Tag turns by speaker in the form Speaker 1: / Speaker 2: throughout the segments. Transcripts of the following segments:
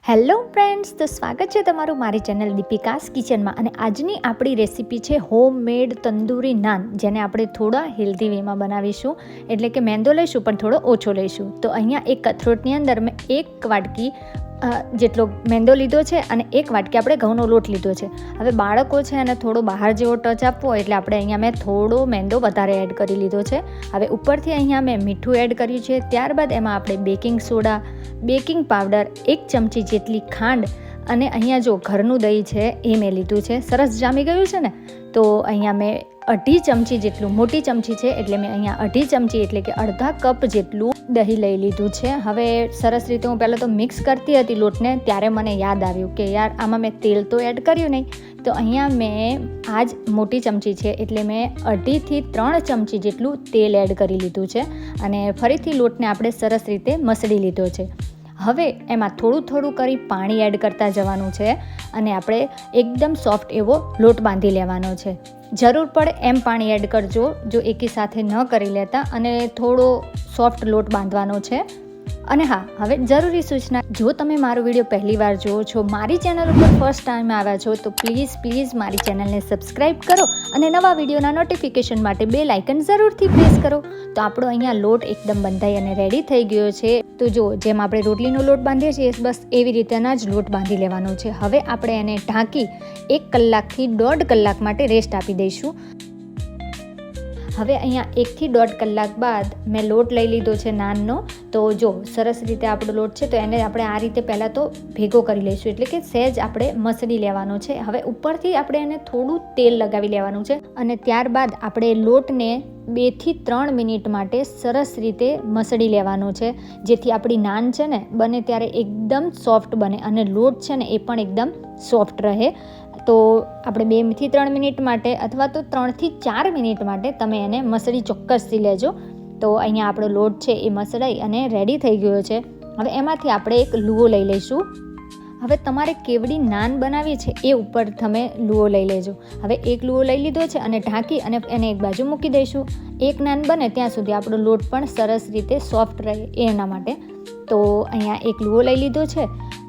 Speaker 1: Hello friends, તો સ્વાગત છે તમારું મારી ચેનલ દીપિકાસ કિચનમાં. અને આજની આપણી રેસીપી છે હોમમેડ તંદૂરી નાન, જેને આપણે થોડા હેલ્ધી વેમાં બનાવીશું. એટલે કે મેંદો લઈશું પણ થોડો ઓછો લઈશું. તો અહીંયા એક કથરોટની અંદર મેં 1 વાટકી જેટલો મેંદો લીધો છે અને 1 વાટકી આપણે ઘઉંનો લોટ લીધો છે. હવે બાળકો છે અને થોડો બહાર જેવો ટચ આપવો એટલે આપણે અહીંયા મેં થોડો મેંદો વધારે એડ કરી લીધો છે. હવે ઉપરથી અહીંયા મેં મીઠું એડ કર્યું છે. ત્યારબાદ એમાં આપણે બેકિંગ સોડા, બેકિંગ પાવડર, 1 ચમચી જેટલી ખાંડ અને અહીંયા જો ઘરનું દહીં છે એ મેં લીધું છે. સરસ જામી ગયું છે ને. તો અહીંયા મેં 2.5 ચમચી જેટલું, મોટી ચમચી છે એટલે મેં અહીંયા 2.5 ચમચી એટલે કે અડધા કપ જેટલું દહીં લઈ લીધું છે. હવે સરસ રીતે હું પહેલાં તો મિક્સ કરતી હતી લોટને, ત્યારે મને યાદ આવ્યું કે યાર આમાં મેં તેલ તો એડ કર્યું નહીં. તો અહીંયા મેં આ જ મોટી ચમચી છે એટલે મેં 2.5 થી 3 ચમચી જેટલું તેલ એડ કરી લીધું છે અને ફરીથી લોટને આપણે સરસ રીતે મસળી લીધો છે. હવે એમાં થોડું થોડું કરી પાણી એડ કરતા જવાનું છે અને આપણે એકદમ સોફ્ટ એવો લોટ બાંધી લેવાનો છે. જરૂર પડે એમ પાણી એડ કરજો જો એકી સાથે ન કરી લેતા, અને થોડો સોફ્ટ લોટ બાંધવાનો છે. અને હા, હવે જરૂરી સૂચના, જો તમે મારો વિડીયો પહેલી વાર જુઓ છો, મારી ચેનલ ઉપર ફર્સ્ટ ટાઈમ આવ્યા છો, તો પ્લીઝ મારી ચેનલને સબસ્ક્રાઈબ કરો અને નવા વિડીયોના નોટિફિકેશન માટે બેલ આઇકન જરૂરથી પ્રેસ કરો. તો આપણો અહીંયા લોટ એકદમ બંધાઈ અને રેડી થઈ ગયો છે. તો જો જેમ આપણે રોટલીનો લોટ બાંધીએ છીએ બસ એવી રીતેના જ લોટ બાંધી લેવાનો છે. હવે આપણે એને ઢાંકી 1 કલાકથી 1.5 કલાક માટે રેસ્ટ આપી દઈશું. હવે અહીંયા 1 થી 1.5 કલાક બાદ મેં લોટ લઈ લીધો છે નાનનો. તો જો સરસ રીતે આપણો લોટ છે તો એને આપણે આ રીતે પહેલાં તો ભેગો કરી લઈશું, એટલે કે સહેજ આપણે મસળી લેવાનો છે. હવે ઉપરથી આપણે એને થોડું તેલ લગાવી લેવાનું છે અને ત્યારબાદ આપણે લોટને 2 થી 3 મિનિટ માટે સરસ રીતે મસળી લેવાનો છે, જેથી આપણી નાન છે ને બને ત્યારે એકદમ સોફ્ટ બને અને લોટ છે ને એ પણ એકદમ સોફ્ટ રહે. તો આપણે 2 થી 3 મિનિટ માટે અથવા તો 3 થી 4 મિનિટ માટે તમે એને મસળી ચોક્કસથી લેજો. તો અહીંયા આપણો લોટ છે એ મસળાઈ અને રેડી થઈ ગયો છે. હવે એમાંથી આપણે એક લુઓ લઈ લઈશું. હવે તમારે કેવડી નાન બનાવી છે એ ઉપર તમે લુઓ લઈ લેજો. હવે એક લુઓ લઈ લીધો છે અને ઢાંકી અને એને એક બાજુ મૂકી દઈશું. એક નાન બને ત્યાં સુધી આપણો લોટ પણ સરસ રીતે સોફ્ટ રહે એના માટે. તો અહીંયા એક લુઓ લઈ લીધો છે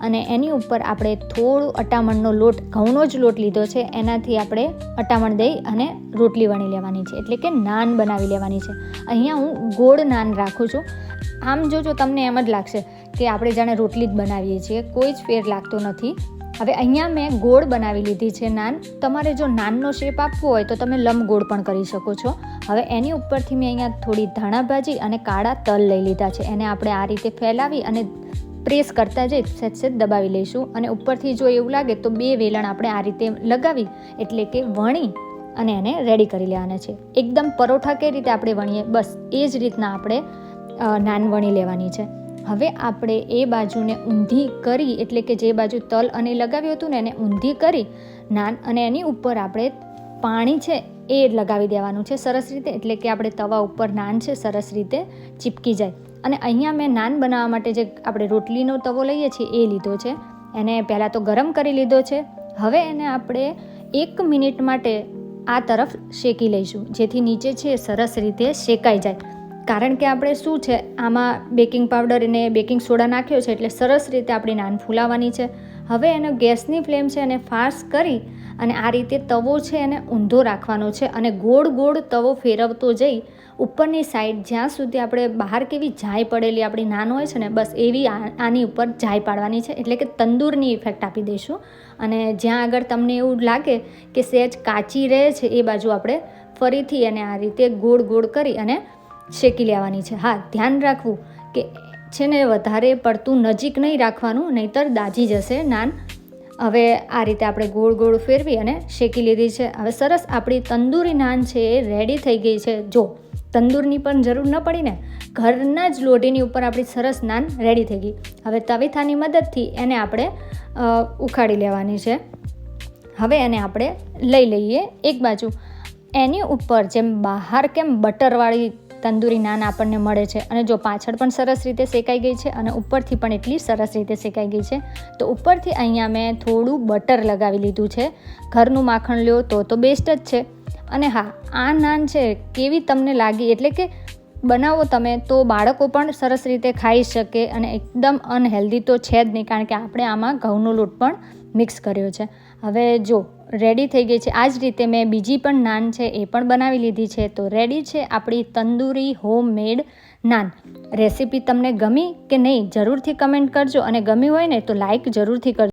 Speaker 1: અને એની ઉપર આપણે થોડું અટામણનો લોટ, ઘઉંનો જ લોટ લીધો છે, એનાથી આપણે અટામણ દઈ અને રોટલી વણી લેવાની છે, એટલે કે નાન બનાવી લેવાની છે. અહીંયા હું ગોળ નાન રાખું છું. આમ જોજો તમને એમ જ લાગશે કે આપણે જાણે રોટલી જ બનાવીએ છીએ, કોઈ જ ફેર લાગતો નથી. હવે અહીંયા મેં ગોળ બનાવી લીધી છે નાન. તમારે જો નાનનો શેપ આપવો હોય તો તમે લંબગોળ પણ કરી શકો છો. હવે એની ઉપરથી મેં અહીંયા થોડી ધાણા ભાજી અને કાળા તલ લઈ લીધા છે. એને આપણે આ રીતે ફેલાવી અને પ્રેસ કરતા જઈ સહેજ દબાવી લઈશું. અને ઉપરથી જો એવું લાગે તો 2 વેલણ આપણે આ રીતે લગાવી એટલે કે વણી અને એને રેડી કરી લેવાના છે. એકદમ પરોઠા કઈ રીતે આપણે વણીએ બસ એ જ રીતના આપણે નાન વણી લેવાની છે. હવે આપણે એ બાજુને ઊંધી કરી, એટલે કે જે બાજુ તલ અને લગાવ્યું હતું ને એને ઊંધી કરી નાન, અને એની ઉપર આપણે પાણી છે એ લગાવી દેવાનું છે સરસ રીતે, એટલે કે આપણે તવા ઉપર નાન છે સરસ રીતે ચીપકી જાય. અને અહીંયા મેં નાન બનાવવા માટે જે આપણે રોટલીનો તવો લઈએ છીએ એ લીધો છે. એને પહેલાં તો ગરમ કરી લીધો છે. હવે એને આપણે 1 મિનિટ માટે આ તરફ શેકી લઈશું, જેથી નીચે છે સરસ રીતે શેકાઈ જાય. કારણ કે આપણે શું છે આમાં બેકિંગ પાવડર અને બેકિંગ સોડા નાખ્યો છે એટલે સરસ રીતે આપણી નાન ફૂલાવાની છે. હવે એને ગેસની ફ્લેમ છે એને ફાસ્ટ કરી અને આ રીતે તવો છે એને ઊંધો રાખવાનો છે અને ગોળ તવો ફેરવતો જઈ ઉપરની સાઈડ જ્યાં સુધી આપણે બહાર કેવી જાય પડેલી આપણી નાન હોય છે ને બસ એવી આની ઉપર જાય પાડવાની છે, એટલે કે તંદૂરની ઇફેક્ટ આપી દઈશું. અને જ્યાં આગળ તમને એવું લાગે કે સહેજ કાચી રહે છે એ બાજુ આપણે ફરીથી એને આ રીતે ગોળ કરી અને શેકી લેવાની છે. હા, ધ્યાન રાખવું કે છે ને વધારે પડતું નજીક નહીં રાખવાનું, નહીંતર દાજી જશે નાન. હવે આ રીતે આપણે ગોળ ફેરવી અને શેકી લીધી છે. હવે સરસ આપણી તંદૂરી નાન છે એ રેડી થઈ ગઈ છે. જો તંદૂરની પણ જરૂર ન પડી ને, ઘરના જ લોઢીની ઉપર આપણી સરસ નાન રેડી થઈ ગઈ. હવે તવીથાની મદદથી એને આપણે ઉખાડી લેવાની છે. હવે એને આપણે લઈ લઈએ એક બાજુ. એની ઉપર જેમ બહાર કેમ બટરવાળી તંદૂરી નાન આપણને મળે છે, અને જો પાછળ પણ સરસ રીતે શેકાઈ ગઈ છે અને ઉપરથી પણ એટલી સરસ રીતે શેકાઈ ગઈ છે. તો ઉપરથી અહીંયા મેં થોડું બટર લગાવી લીધું છે. ઘરનું માખણ લ્યો તો બેસ્ટ જ છે. અને હા, આ નાન છે કેવી તમને લાગી, એટલે કે બનાવો તમે તો બાળકો પણ સરસ રીતે ખાઈ શકે અને એકદમ અનહેલ્ધી તો છે જ નહીં, કારણ કે આપણે આમાં ઘઉંનો લોટ પણ મિક્સ કર્યો છે. હવે જો રેડી થઈ ગઈ છે. આ જ રીતે મેં બીજી પણ નાન છે એ પણ બનાવી લીધી છે. તો રેડી છે આપણી તંદૂરી હોમમેડ નાન. રેસીપી તમને ગમી કે નહીં જરૂરથી કમેન્ટ કરજો, અને ગમી હોય ને તો લાઈક જરૂરથી કરજો.